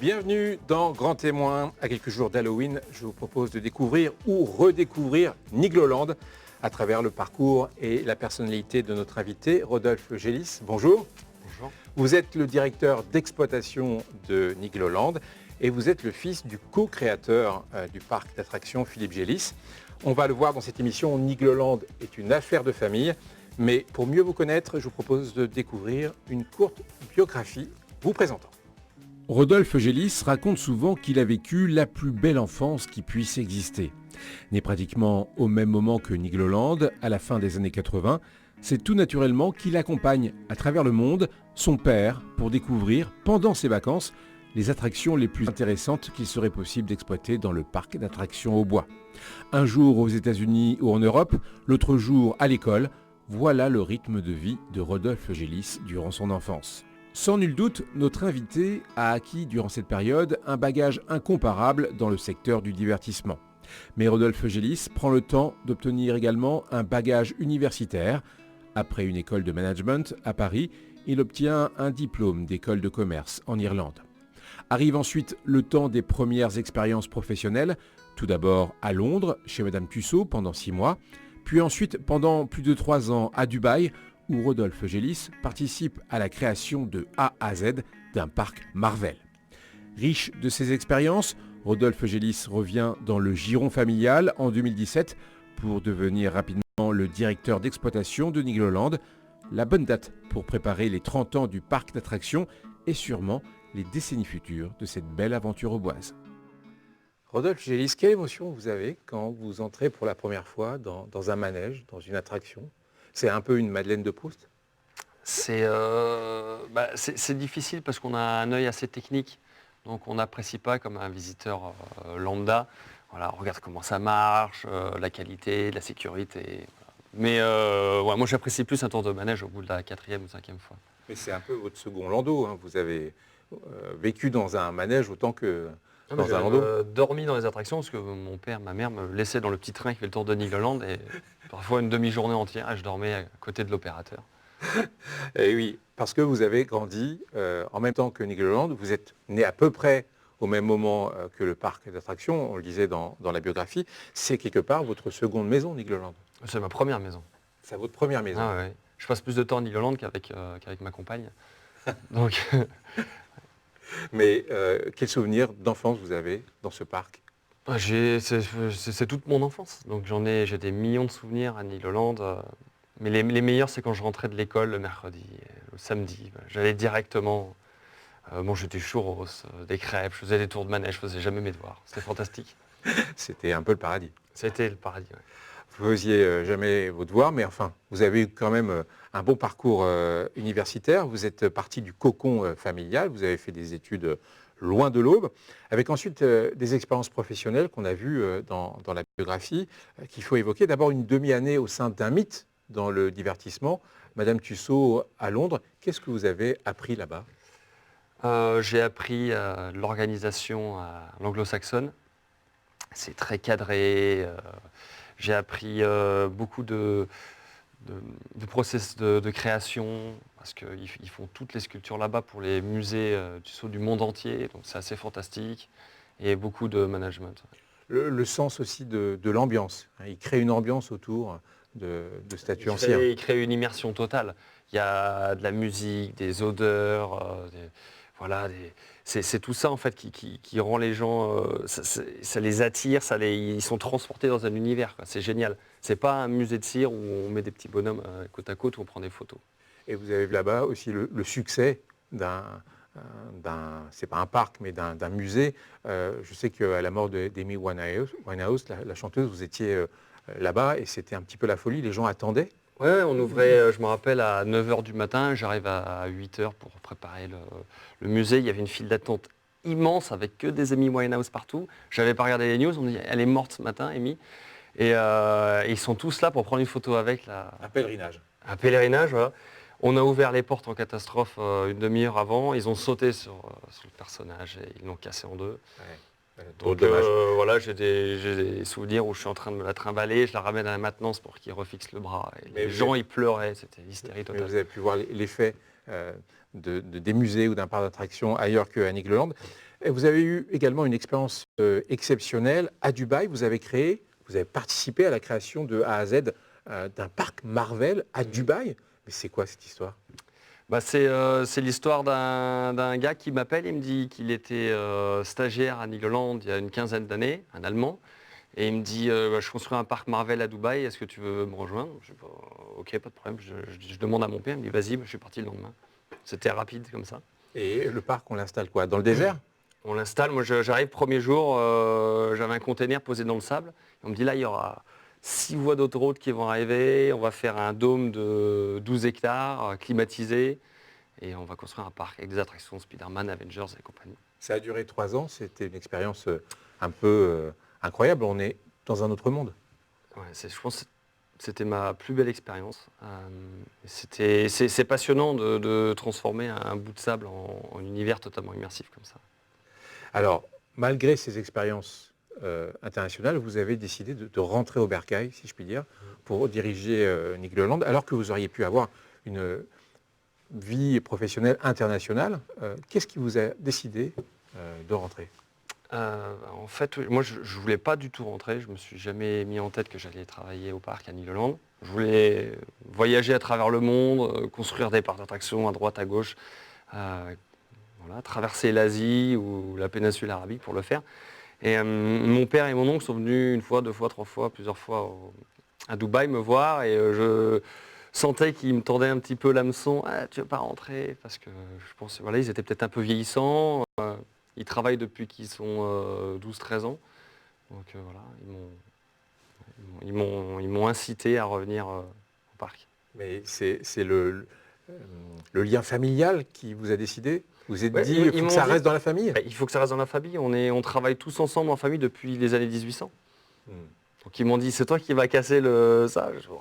Bienvenue dans Grand Témoin. À quelques jours d'Halloween, je vous propose de découvrir ou redécouvrir Nigloland à travers le parcours et la personnalité de notre invité, Rodolphe Gélis. Bonjour. Bonjour. Vous êtes le directeur d'exploitation de Nigloland et vous êtes le fils du co-créateur du parc d'attractions Philippe Gélis. On va le voir dans cette émission, Nigloland est une affaire de famille. Mais pour mieux vous connaître, je vous propose de découvrir une courte biographie vous présentant. Rodolphe Gélis raconte souvent qu'il a vécu la plus belle enfance qui puisse exister. Né pratiquement au même moment que Nigloland, à la fin des années 80, c'est tout naturellement qu'il accompagne à travers le monde son père pour découvrir, pendant ses vacances, les attractions les plus intéressantes qu'il serait possible d'exploiter dans le parc d'attractions au bois. Un jour aux États-Unis ou en Europe, l'autre jour à l'école, voilà le rythme de vie de Rodolphe Gélis durant son enfance. Sans nul doute, notre invité a acquis durant cette période un bagage incomparable dans le secteur du divertissement. Mais Rodolphe Gélis prend le temps d'obtenir également un bagage universitaire. Après une école de management à Paris, il obtient un diplôme d'école de commerce en Irlande. Arrive ensuite le temps des premières expériences professionnelles, tout d'abord à Londres, chez Madame Tussaud pendant 6 mois, puis ensuite pendant plus de 3 ans à Dubaï, où Rodolphe Gélis participe à la création de A à Z d'un parc Marvel. Riche de ses expériences, Rodolphe Gélis revient dans le giron familial en 2017 pour devenir rapidement le directeur d'exploitation de Nigloland, la bonne date pour préparer les 30 ans du parc d'attractions et sûrement les décennies futures de cette belle aventure auboise. Rodolphe Gélis, quelle émotion vous avez quand vous entrez pour la première fois dans un manège, dans une attraction ? C'est un peu une Madeleine de Proust ? C'est difficile parce qu'on a un œil assez technique, donc on n'apprécie pas comme un visiteur lambda. Voilà, on regarde comment ça marche, la qualité, la sécurité. Voilà. Mais moi j'apprécie plus un tour de manège au bout de la 4e ou 5e fois. Mais c'est un peu votre second landau, hein. Vous avez vécu dans un manège autant que dans un landau. Dormi dans les attractions parce que mon père, ma mère me laissaient dans le petit train qui fait le tour de Nigloland et parfois une demi-journée entière, je dormais à côté de l'opérateur. Et oui, parce que vous avez grandi en même temps que Nigloland, vous êtes né à peu près au même moment que le parc d'attractions, on le disait dans la biographie, c'est quelque part votre seconde maison, Nigloland. C'est ma première maison. C'est votre première maison. Ah ouais. Je passe plus de temps à Nigloland qu'avec ma compagne. Donc, Mais quel souvenir d'enfance vous avez dans ce parc ? c'est toute mon enfance. Donc j'ai des millions de souvenirs à Nigloland. Mais les meilleurs, c'est quand je rentrais de l'école le mercredi, le samedi. J'allais directement manger des churros, des crêpes, je faisais des tours de manège, je faisais jamais mes devoirs. C'était fantastique. C'était un peu le paradis. C'était le paradis. Ouais. Vous ne faisiez jamais vos devoirs, mais enfin, vous avez eu quand même un bon parcours universitaire. Vous êtes parti du cocon familial, vous avez fait des études loin de l'aube, avec ensuite des expériences professionnelles qu'on a vues dans la biographie, qu'il faut évoquer. D'abord une demi-année au sein d'un mythe dans le divertissement, Madame Tussaud à Londres. Qu'est-ce que vous avez appris là-bas ? J'ai appris l'organisation à l'anglo-saxonne. C'est très cadré. J'ai appris beaucoup de process de création, parce qu'ils font toutes les sculptures là-bas pour les musées du monde entier, donc c'est assez fantastique, et beaucoup de management. Le sens aussi de l'ambiance. Il crée une ambiance autour de statues anciennes. Il crée une immersion totale. Il y a de la musique, des odeurs, c'est tout ça en fait qui rend les gens, ça les attire, ils sont transportés dans un univers, quoi. C'est génial. C'est pas un musée de cire où on met des petits bonhommes côte à côte où on prend des photos. Et vous avez là-bas aussi le succès c'est pas un parc, mais d'un musée. Je sais qu'à la mort d'Amy Winehouse, la chanteuse, vous étiez là-bas et c'était un petit peu la folie. Les gens attendaient. Ouais, on ouvrait, je me rappelle, à 9h du matin, j'arrive à 8h pour préparer le musée. Il y avait une file d'attente immense avec que des Amy Winehouse partout. J'avais pas regardé les news, on me dit elle est morte ce matin, Amy. Et ils sont tous là pour prendre une photo avec. Un pèlerinage. Un pèlerinage, voilà. On a ouvert les portes en catastrophe une demi-heure avant. Ils ont sauté sur le personnage et ils l'ont cassé en deux. Ouais. Trop Donc dommage. voilà, j'ai des souvenirs où je suis en train de me la trimballer, je la ramène à la maintenance pour qu'il refixe le bras. Et Mais les gens, ils pleuraient, c'était hystérie Mais totale. vous avez pu voir l'effet des musées ou d'un parc d'attractions ailleurs qu'à Nigloland. Et vous avez eu également une expérience exceptionnelle à Dubaï. Vous avez participé à la création de A à Z d'un parc Marvel à Dubaï. Mais c'est quoi cette histoire? Bah, c'est l'histoire d'un gars qui m'appelle, il me dit qu'il était stagiaire à Nigloland il y a une quinzaine d'années, un Allemand, et il me dit bah, je construis un parc Marvel à Dubaï, est-ce que tu veux me rejoindre? Je dis bah, ok, pas de problème, je demande à mon père, il me dit vas-y, je suis parti le lendemain. C'était rapide comme ça. Et le parc, on l'installe quoi? Dans le désert? On l'installe, moi j'arrive premier jour, j'avais un container posé dans le sable, et on me dit là il y aura 6 voies d'autoroute qui vont arriver, on va faire un dôme de 12 hectares climatisé, et on va construire un parc avec des attractions Spider-Man, Avengers et compagnie. Ça a duré 3 ans. C'était une expérience un peu incroyable. On est dans un autre monde. Ouais, je pense que c'était ma plus belle expérience. C'est passionnant de transformer un bout de sable en univers totalement immersif comme ça. Alors, malgré ces expériences internationales, vous avez décidé de rentrer au bercail, si je puis dire, pour diriger Nigloland, alors que vous auriez pu avoir une vie professionnelle internationale. Qu'est-ce qui vous a décidé de rentrer? En fait, oui, moi je ne voulais pas du tout rentrer. Je ne me suis jamais mis en tête que j'allais travailler au parc à Nigloland. Je voulais voyager à travers le monde, construire des parcs d'attractions à droite, à gauche. Voilà, traverser l'Asie ou la péninsule arabique pour le faire. Et mon père et mon oncle sont venus une fois, deux fois, trois fois, plusieurs fois à Dubaï me voir et je sentais qu'ils me tordaient un petit peu l'hameçon. Ah, tu veux pas rentrer? Parce que je pense voilà, ils étaient peut-être un peu vieillissants. Ils travaillent depuis qu'ils sont 12-13 ans. Donc voilà, ils m'ont incité à revenir au parc. Mais c'est le lien familial qui vous a décidé? Vous vous êtes Ouais, dit, ils il faut que m'ont ça dit- reste dans la famille? Il faut que ça reste dans la famille. On travaille tous ensemble en famille depuis les années 1800. Hmm. Donc ils m'ont dit, c'est toi qui vas casser ça. Je dis, ouais,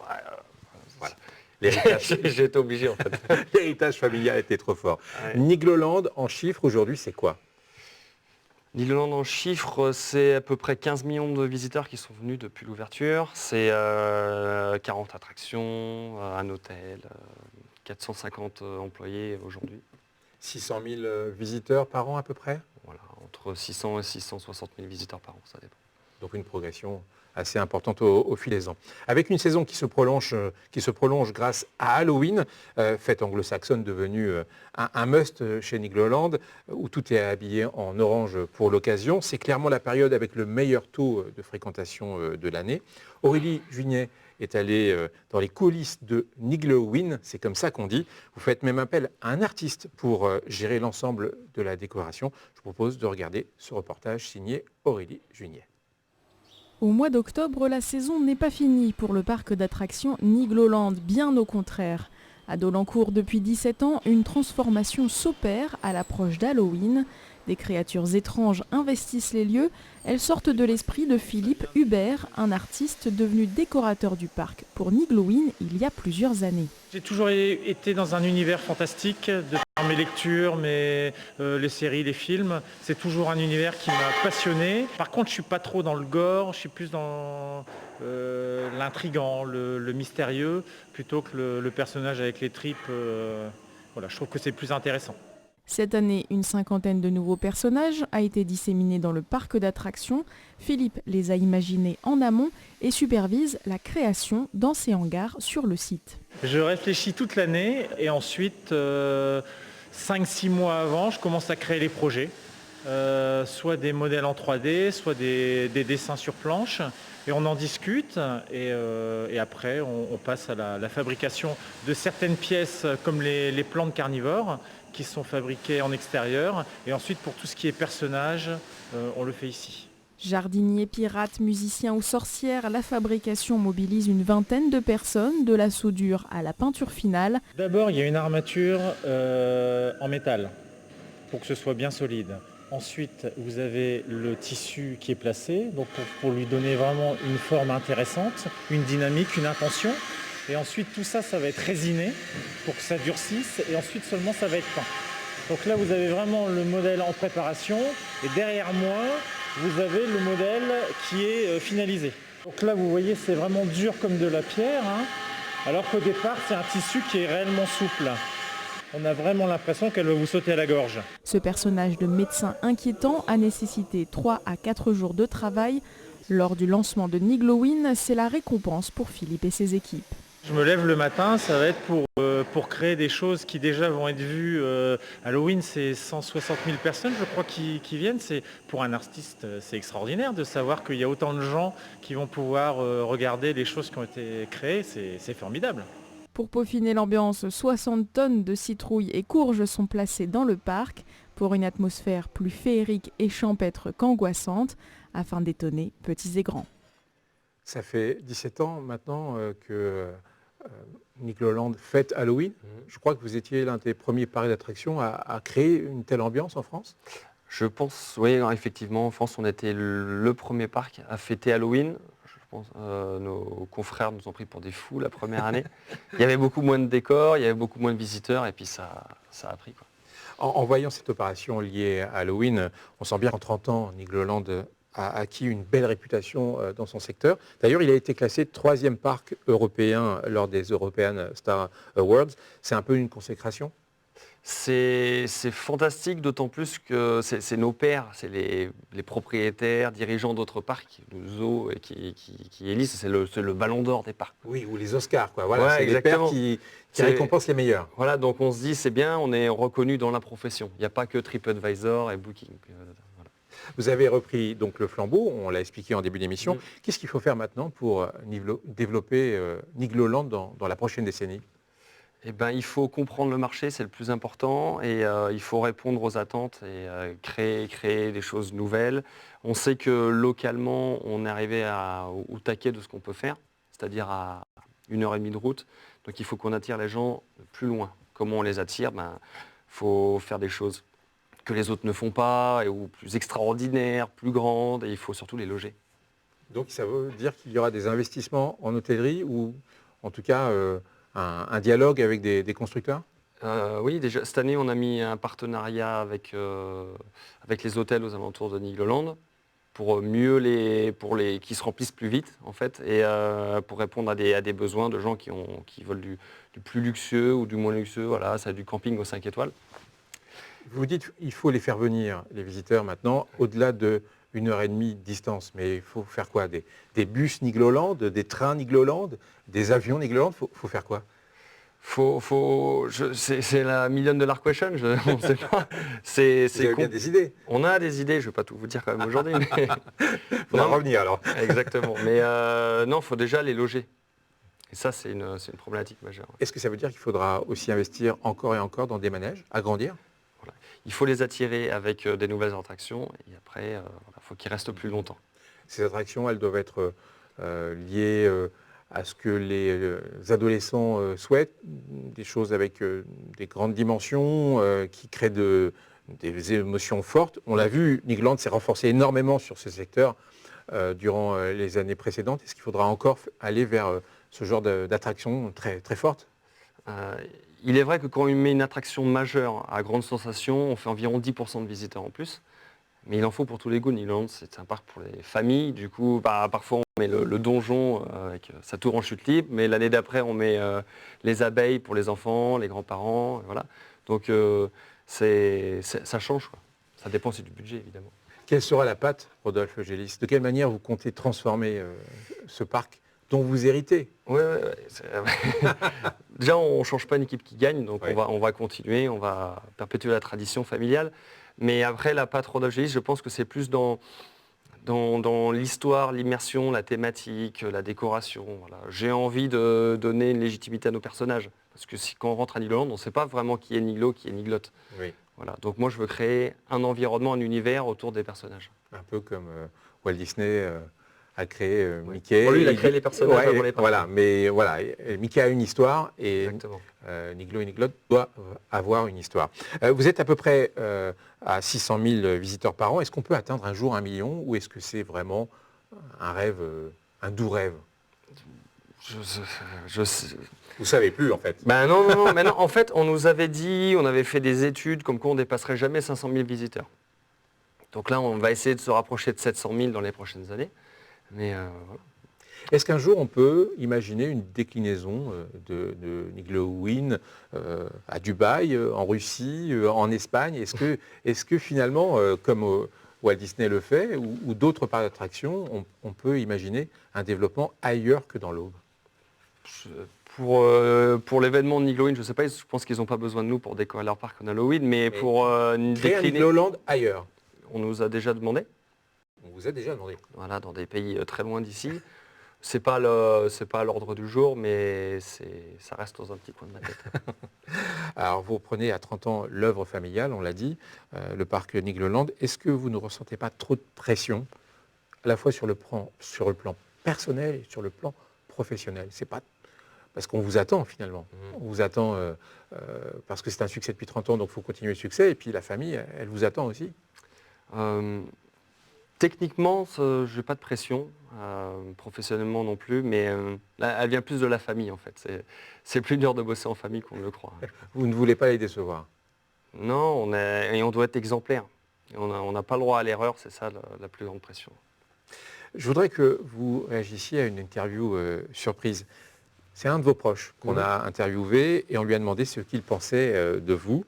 Voilà. L'héritage j'ai été obligé en fait. l'héritage familial était trop fort. Ouais. Nigloland, en chiffres, aujourd'hui, c'est quoi? Nigloland en chiffres, c'est à peu près 15 millions de visiteurs qui sont venus depuis l'ouverture. C'est 40 attractions, un hôtel, 450 employés aujourd'hui. 600 000 visiteurs par an à peu près? Voilà, entre 600 et 660 000 visiteurs par an, ça dépend. Donc une progression assez importante au fil des ans. Avec une saison qui se prolonge grâce à Halloween, fête anglo-saxonne devenue un must chez Nigloland, où tout est habillé en orange pour l'occasion. C'est clairement la période avec le meilleur taux de fréquentation de l'année. Aurélie Juignet est allée dans les coulisses de Nigloween, c'est comme ça qu'on dit. Vous faites même appel à un artiste pour gérer l'ensemble de la décoration. Je vous propose de regarder ce reportage signé Aurélie Juignet. Au mois d'octobre, la saison n'est pas finie pour le parc d'attractions Nigloland, bien au contraire. À Dolencourt, depuis 17 ans, une transformation s'opère à l'approche d'Halloween. Des créatures étranges investissent les lieux. Elles sortent de l'esprit de Philippe Hubert, un artiste devenu décorateur du parc pour Nigloween il y a plusieurs années. J'ai toujours été dans un univers fantastique, de par mes lectures, les séries, les films. C'est toujours un univers qui m'a passionné. Par contre, je suis pas trop dans le gore, je suis plus dans l'intrigant, le mystérieux, plutôt que le personnage avec les tripes. Voilà, je trouve que c'est plus intéressant. Cette année, une cinquantaine de nouveaux personnages a été disséminés dans le parc d'attractions. Philippe les a imaginés en amont et supervise la création dans ses hangars sur le site. Je réfléchis toute l'année et ensuite, 5-6 mois avant, je commence à créer les projets. Soit des modèles en 3D, soit des dessins sur planche. Et on en discute et après on passe à la fabrication de certaines pièces comme les plantes carnivores qui sont fabriquées en extérieur. Et ensuite pour tout ce qui est personnage, on le fait ici. Jardiniers, pirates, musiciens ou sorcières, la fabrication mobilise une vingtaine de personnes, de la soudure à la peinture finale. D'abord, il y a une armature en métal pour que ce soit bien solide. Ensuite, vous avez le tissu qui est placé, donc pour lui donner vraiment une forme intéressante, une dynamique, une intention. Et ensuite, tout ça, ça va être résiné pour que ça durcisse. Et ensuite, seulement, ça va être peint. Donc là, vous avez vraiment le modèle en préparation. Et derrière moi, vous avez le modèle qui est finalisé. Donc là, vous voyez, c'est vraiment dur comme de la pierre, hein, alors qu'au départ, c'est un tissu qui est réellement souple. On a vraiment l'impression qu'elle va vous sauter à la gorge. Ce personnage de médecin inquiétant a nécessité 3 à 4 jours de travail. Lors du lancement de Niglowin, c'est la récompense pour Philippe et ses équipes. Je me lève le matin, ça va être pour créer des choses qui déjà vont être vues. Halloween, c'est 160 000 personnes, je crois, qui viennent. Pour un artiste, c'est extraordinaire de savoir qu'il y a autant de gens qui vont pouvoir regarder les choses qui ont été créées. C'est formidable. Pour peaufiner l'ambiance, 60 tonnes de citrouilles et courges sont placées dans le parc pour une atmosphère plus féerique et champêtre qu'angoissante, afin d'étonner petits et grands. Ça fait 17 ans maintenant que Nigloland fête Halloween. Je crois que vous étiez l'un des premiers parcs d'attractions à créer une telle ambiance en France. Je pense, oui, effectivement, en France, on était le premier parc à fêter Halloween. Je pense, nos confrères nous ont pris pour des fous la première année. Il y avait beaucoup moins de décors, il y avait beaucoup moins de visiteurs, et puis ça a pris, quoi. En voyant cette opération liée à Halloween, on sent bien qu'en 30 ans, Nigloland a acquis une belle réputation dans son secteur. D'ailleurs, il a été classé 3e parc européen lors des European Star Awards. C'est un peu une consécration. C'est fantastique, d'autant plus que c'est nos pairs, c'est les propriétaires, dirigeants d'autres parcs, le zoo, qui élisent, c'est le ballon d'or des parcs. Oui, ou les Oscars, quoi. Voilà, Ouais, c'est les pairs exactement. qui récompensent les meilleurs. Voilà, donc on se dit, c'est bien, on est reconnu dans la profession. Il n'y a pas que TripAdvisor et Booking. Voilà. Vous avez repris donc le flambeau, on l'a expliqué en début d'émission. Qu'est-ce qu'il faut faire maintenant pour développer Nigloland dans la prochaine décennie ? Eh ben, il faut comprendre le marché, c'est le plus important, et il faut répondre aux attentes et créer des choses nouvelles. On sait que localement, on est arrivé au taquet de ce qu'on peut faire, c'est-à-dire à 1h30 de route. Donc il faut qu'on attire les gens plus loin. Comment on les attire ? Faut faire des choses que les autres ne font pas, ou plus extraordinaires, plus grandes, et il faut surtout les loger. Donc ça veut dire qu'il y aura des investissements en hôtellerie ou en tout cas un dialogue avec des constructeurs ? Oui, déjà cette année on a mis un partenariat avec les hôtels aux alentours de Nigloland pour qui se remplissent plus vite en fait, et pour répondre à des besoins de gens qui veulent du plus luxueux ou du moins luxueux. Voilà, ça a du camping aux 5 étoiles. Vous dites qu'il faut les faire venir, les visiteurs maintenant, au-delà de 1h30 de distance. Mais il faut faire quoi ? Des bus Nigloland, des trains Nigloland, des avions Nigloland ? Faut faire quoi ? C'est la $1 question, on ne sait pas. Vous avez bien des idées. On a des idées, je ne vais pas tout vous dire quand même aujourd'hui. Il faudra revenir alors. Exactement. Mais non, il faut déjà les loger. Et ça, c'est une problématique majeure. Est-ce que ça veut dire qu'il faudra aussi investir encore et encore dans des manèges, agrandir ? Voilà. Il faut les attirer avec des nouvelles attractions, et après, il faut qu'ils restent plus longtemps. Ces attractions, elles doivent être liées à ce que les adolescents souhaitent, des choses avec des grandes dimensions, qui créent des émotions fortes. On l'a vu, Nigloland s'est renforcé énormément sur ce secteur durant les années précédentes. Est-ce qu'il faudra encore aller vers ce genre d'attraction très, très forte ? Il est vrai que quand on met une attraction majeure à grande sensation, on fait environ 10% de visiteurs en plus. Mais il en faut pour tous les goûts. Nigloland, c'est un parc pour les familles. Du coup, parfois, on met le donjon avec sa tour en chute libre. Mais l'année d'après, on met les abeilles pour les enfants, les grands-parents. Voilà. Donc, ça change, quoi. Ça dépend aussi du budget, évidemment. Quelle sera la patte, Rodolphe Gélis ? De quelle manière vous comptez transformer ce parc dont vous héritez ? Oui. Déjà, on ne change pas une équipe qui gagne. Donc, on va continuer. On va perpétuer la tradition familiale. Mais après, la patte Rodolphe Gélis, je pense que c'est plus dans l'histoire, l'immersion, la thématique, la décoration. Voilà. J'ai envie de donner une légitimité à nos personnages. Parce que quand on rentre à Nigloland, on ne sait pas vraiment qui est Niglo, qui est Niglotte. Oui. Voilà. Donc moi, je veux créer un environnement, un univers autour des personnages. Un peu comme Walt Disney a créé Mickey. Pour lui, il a créé les personnages avant les parcs. Voilà, mais voilà, Mickey a une histoire et Niglo et Niglotte doivent avoir une histoire. Vous êtes à peu près à 600 000 visiteurs par an. Est-ce qu'on peut atteindre un jour 1 million ou est-ce que c'est vraiment un rêve, un doux rêve ? Je sais. Vous savez plus en fait. Non. Mais non, en fait, on nous avait dit, on avait fait des études comme quoi on ne dépasserait jamais 500 000 visiteurs. Donc là, on va essayer de se rapprocher de 700 000 dans les prochaines années. Mais voilà. Est-ce qu'un jour on peut imaginer une déclinaison de Niglowind à Dubaï, en Russie, en Espagne? Est-ce que finalement, comme Walt Disney le fait, ou d'autres parcs d'attractions, on peut imaginer un développement ailleurs que dans l'Aube? Pour l'événement de Niglowind, je ne sais pas, je pense qu'ils n'ont pas besoin de nous pour décorer leur parc en Halloween, mais pour créer un Nigloland ailleurs. On nous a déjà demandé. On vous a déjà demandé. Voilà, dans des pays très loin d'ici. C'est pas à l'ordre du jour, mais ça reste dans un petit coin de ma tête. Alors vous reprenez à 30 ans l'œuvre familiale, on l'a dit, le parc Nigloland. Est-ce que vous ne ressentez pas trop de pression, à la fois sur le plan personnel et sur le plan professionnel? C'est pas parce qu'on vous attend finalement. On vous attend parce que c'est un succès depuis 30 ans, donc il faut continuer le succès. Et puis la famille, elle vous attend aussi. Techniquement, je n'ai pas de pression, professionnellement non plus, mais elle vient plus de la famille en fait. C'est plus dur de bosser en famille qu'on ne le croit. Vous ne voulez pas les décevoir? Non, on doit être exemplaire. Et on n'a pas le droit à l'erreur, c'est ça la plus grande pression. Je voudrais que vous réagissiez à une interview surprise. C'est un de vos proches qu'on a interviewé et on lui a demandé ce qu'il pensait de vous.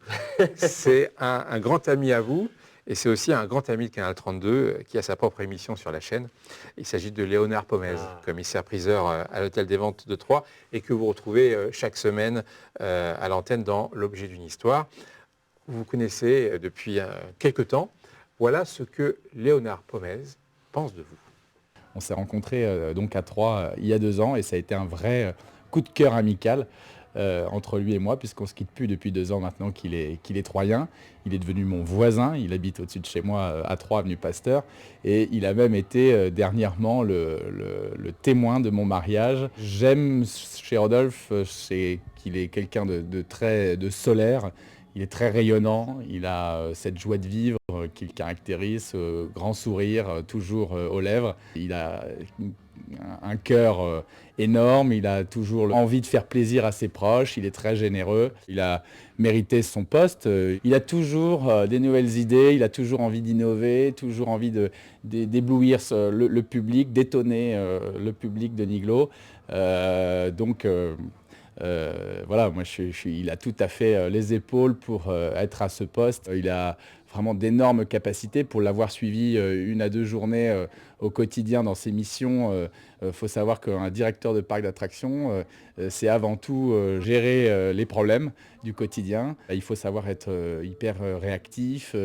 C'est un grand ami à vous. Et c'est aussi un grand ami de Canal 32 qui a sa propre émission sur la chaîne. Il s'agit de Léonard Pomez, commissaire-priseur à l'Hôtel des Ventes de Troyes et que vous retrouvez chaque semaine à l'antenne dans L'Objet d'une histoire. Vous vous connaissez depuis quelque temps. Voilà ce que Léonard Pomez pense de vous. On s'est rencontrés donc à Troyes il y a 2 ans et ça a été un vrai coup de cœur amical. Entre lui et moi, puisqu'on ne se quitte plus depuis 2 ans maintenant qu'il est troyen. Il est devenu mon voisin, il habite au-dessus de chez moi à Troyes, avenue Pasteur, et il a même été dernièrement le témoin de mon mariage. J'aime chez Rodolphe, c'est qu'il est quelqu'un de très solaire, il est très rayonnant, il a cette joie de vivre qui le caractérise, grand sourire toujours aux lèvres. Il a un cœur énorme, il a toujours envie de faire plaisir à ses proches, il est très généreux, il a mérité son poste, il a toujours des nouvelles idées, il a toujours envie d'innover, toujours envie d'éblouir le public, d'étonner le public de Niglo. Voilà, moi il a tout à fait les épaules pour être à ce poste. Il a vraiment d'énormes capacités. Pour l'avoir suivi 1 à 2 journées au quotidien dans ses missions, faut savoir qu'un directeur de parc d'attractions, c'est avant tout gérer les problèmes du quotidien. Il faut savoir être hyper réactif,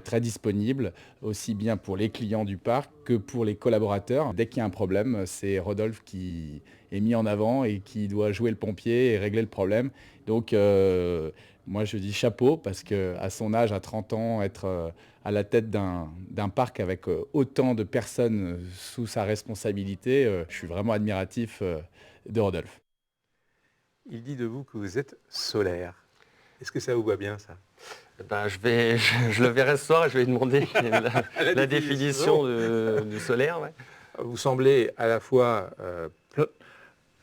très disponible, aussi bien pour les clients du parc que pour les collaborateurs. Dès qu'il y a un problème, c'est Rodolphe qui est mis en avant et qui doit jouer le pompier et régler le problème. Donc moi je dis chapeau parce qu'à son âge, à 30 ans, être à la tête d'un parc avec autant de personnes sous sa responsabilité, je suis vraiment admiratif de Rodolphe. Il dit de vous que vous êtes solaire. Est-ce que ça vous va bien ça? Je le verrai ce soir et je vais lui demander la définition du solaire. Ouais. Vous semblez à la fois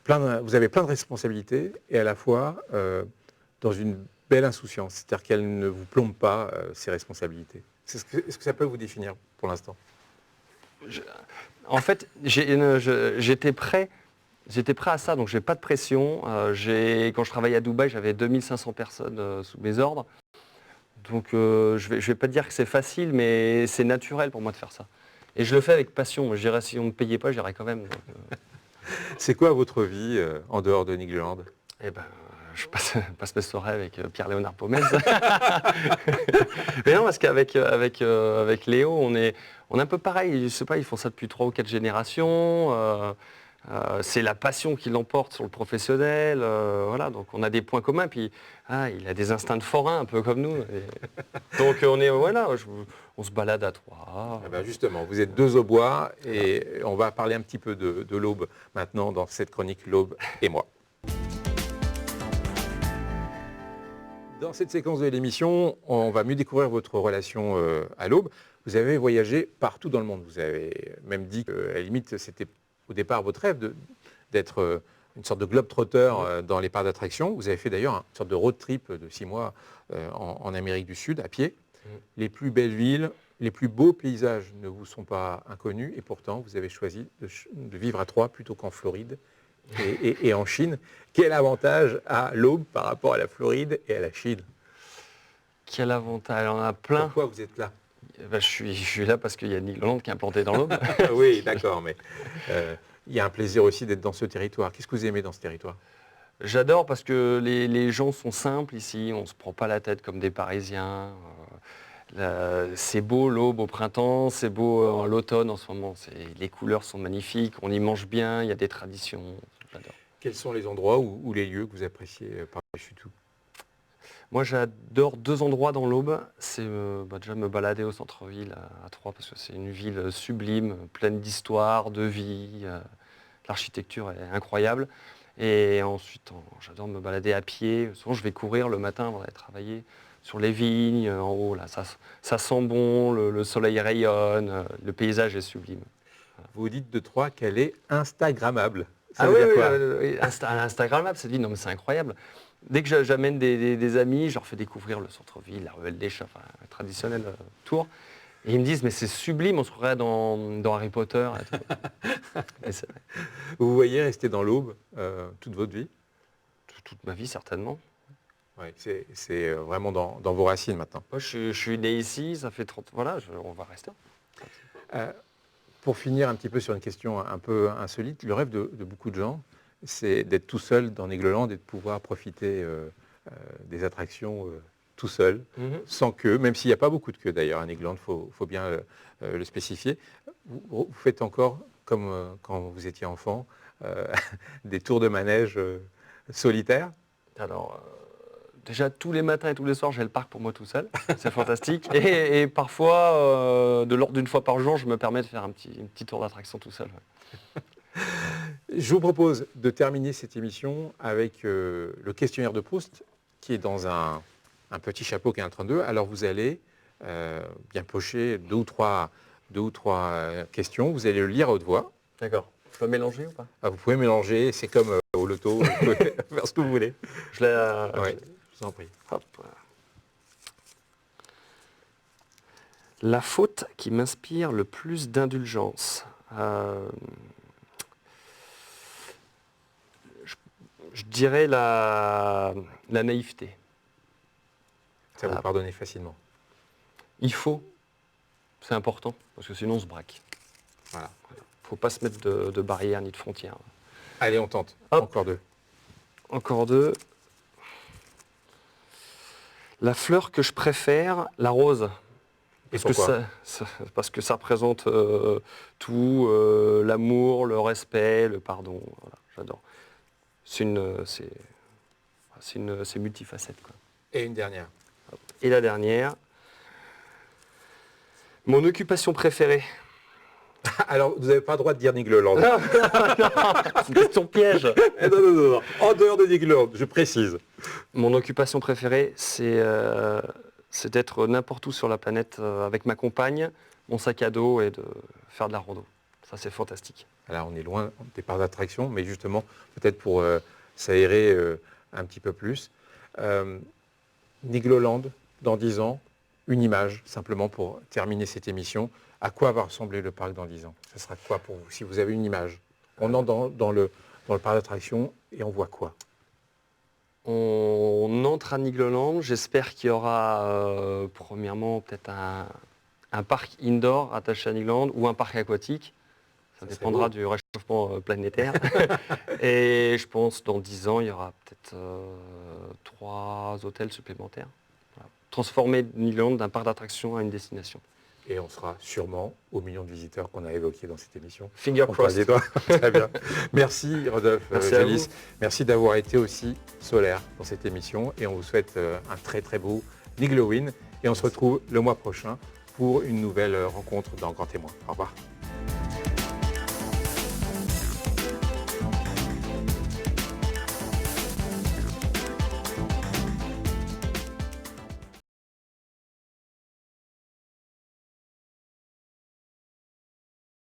vous avez plein de responsabilités et à la fois dans une belle insouciance, c'est-à-dire qu'elle ne vous plombe pas ces responsabilités. Est-ce que ça peut vous définir pour l'instant? En fait, j'étais prêt à ça, donc je n'ai pas de pression. Quand je travaillais à Dubaï, j'avais 2500 personnes sous mes ordres. Donc je vais pas dire que c'est facile, mais c'est naturel pour moi de faire ça. Et je le fais avec passion. Je dirais, si on ne me payait pas, j'irais quand même. Donc, C'est quoi votre vie en dehors de Nigloland? Eh ben, je passe mes soirées avec Pierre-Léonard Pomez. Mais non, parce qu'avec Léo, on est un peu pareil. Je sais pas, ils font ça depuis 3 ou 4 générations. C'est la passion qui l'emporte sur le professionnel. Voilà, donc on a des points communs. Puis il a des instincts de forain un peu comme nous. Donc on se balade à Troyes. Eh ben justement, vous êtes 2 au bois et on va parler un petit peu de l'Aube maintenant dans cette chronique L'Aube et moi. Dans cette séquence de l'émission, on va mieux découvrir votre relation à l'Aube. Vous avez voyagé partout dans le monde. Vous avez même dit qu'à la limite, c'était au départ votre rêve d'être une sorte de globe-trotter dans les parcs d'attractions. Vous avez fait d'ailleurs une sorte de road trip de 6 mois en Amérique du Sud, à pied. Les plus belles villes Les plus beaux paysages ne vous sont pas inconnus et pourtant vous avez choisi de vivre à Troyes plutôt qu'en Floride et en Chine. Quel avantage a l'Aube par rapport à la Floride et à la Chine? Quel avantage? Il y en a plein. Pourquoi vous êtes là? Ben, je suis là parce qu'il y a Nigloland qui est implanté dans l'Aube. Oui, d'accord, mais il y a un plaisir aussi d'être dans ce territoire. Qu'est-ce que vous aimez dans ce territoire? J'adore parce que les gens sont simples ici, on ne se prend pas la tête comme des Parisiens. C'est beau l'Aube au printemps, c'est beau à l'automne en ce moment. Les couleurs sont magnifiques, on y mange bien, il y a des traditions. J'adore. Quels sont les endroits ou les lieux que vous appréciez par-dessus tout? Moi j'adore 2 endroits dans l'Aube. C'est déjà me balader au centre-ville à Troyes parce que c'est une ville sublime, pleine d'histoire, de vie. L'architecture est incroyable. Et ensuite, j'adore me balader à pied. Souvent, je vais courir le matin avant d'aller travailler sur les vignes, en haut. Là, ça sent bon, le soleil rayonne, le paysage est sublime. Vous dites de Troyes qu'elle est instagrammable. Ça Ah veut oui, dire quoi? Instagrammable, cette ville, non mais c'est incroyable. Dès que j'amène des amis, je leur fais découvrir le centre-ville, la ruelle des chats, enfin, un traditionnel tour. Et ils me disent, mais c'est sublime, on se croirait dans Harry Potter. Et tout. Vous voyez rester dans l'Aube toute votre vie? Toute ma vie, certainement. Ouais, c'est vraiment dans vos racines maintenant. Moi, je suis né ici, ça fait 30... Voilà, on va rester. Pour finir un petit peu sur une question un peu insolite, le rêve de beaucoup de gens, c'est d'être tout seul dans Nigloland et de pouvoir profiter des attractions tout seul, sans queue, même s'il n'y a pas beaucoup de queue d'ailleurs à Nigloland, il faut bien le spécifier. Vous faites encore, comme quand vous étiez enfant, des tours de manège solitaires? Alors, déjà, tous les matins et tous les soirs, j'ai le parc pour moi tout seul. C'est fantastique. Et parfois, de l'ordre d'une fois par jour, je me permets de faire un petit tour d'attraction tout seul. Ouais. Je vous propose de terminer cette émission avec le questionnaire de Proust, qui est dans un petit chapeau qui est en train d'eux. Alors vous allez bien pocher deux ou trois questions. Vous allez le lire à haute voix. D'accord. Je peux mélanger ou pas? Vous pouvez mélanger, c'est comme au loto, vous pouvez faire ce que vous voulez. Ouais. Je vous en prie. Hop. La faute qui m'inspire le plus d'indulgence. Je dirais la naïveté. Ça vous pardonnez facilement. Il faut. C'est important, parce que sinon on se braque. Voilà. Il ne faut pas se mettre de barrières ni de frontières. Allez, on tente. Hop. Encore deux. Encore deux. La fleur que je préfère, la rose. Parce que ça représente tout, l'amour, le respect, le pardon. Voilà, j'adore. C'est multifacette, quoi. Et une dernière. Et la dernière, mon occupation préférée. Alors, vous n'avez pas le droit de dire Nigloland. Non, c'est une question piège. Non. En dehors de Nigloland, je précise. Mon occupation préférée, c'est d'être n'importe où sur la planète avec ma compagne, mon sac à dos et de faire de la rando. Ça, c'est fantastique. Alors, on est loin des parcs d'attraction, mais justement, peut-être pour s'aérer un petit peu plus. Nigloland, dans 10 ans, une image, simplement pour terminer cette émission. À quoi va ressembler le parc dans 10 ans? Ce sera quoi pour vous, si vous avez une image? On entre dans le parc d'attraction et on voit quoi? On entre à Nigloland. J'espère qu'il y aura, premièrement, peut-être un parc indoor attaché à Nigloland ou un parc aquatique. Ça dépendra du réchauffement planétaire. Et je pense dans 10 ans, il y aura peut-être 3 hôtels supplémentaires. Voilà. Transformer Nigloland d'un parc d'attraction à une destination. Et on sera sûrement aux millions de visiteurs qu'on a évoqués dans cette émission. Finger crossed. Très bien. Merci Rodolphe Jalis. Merci d'avoir été aussi solaire dans cette émission. Et on vous souhaite un très très beau Niglowin. Et on se retrouve le mois prochain pour une nouvelle rencontre dans Grand Témoin. Au revoir.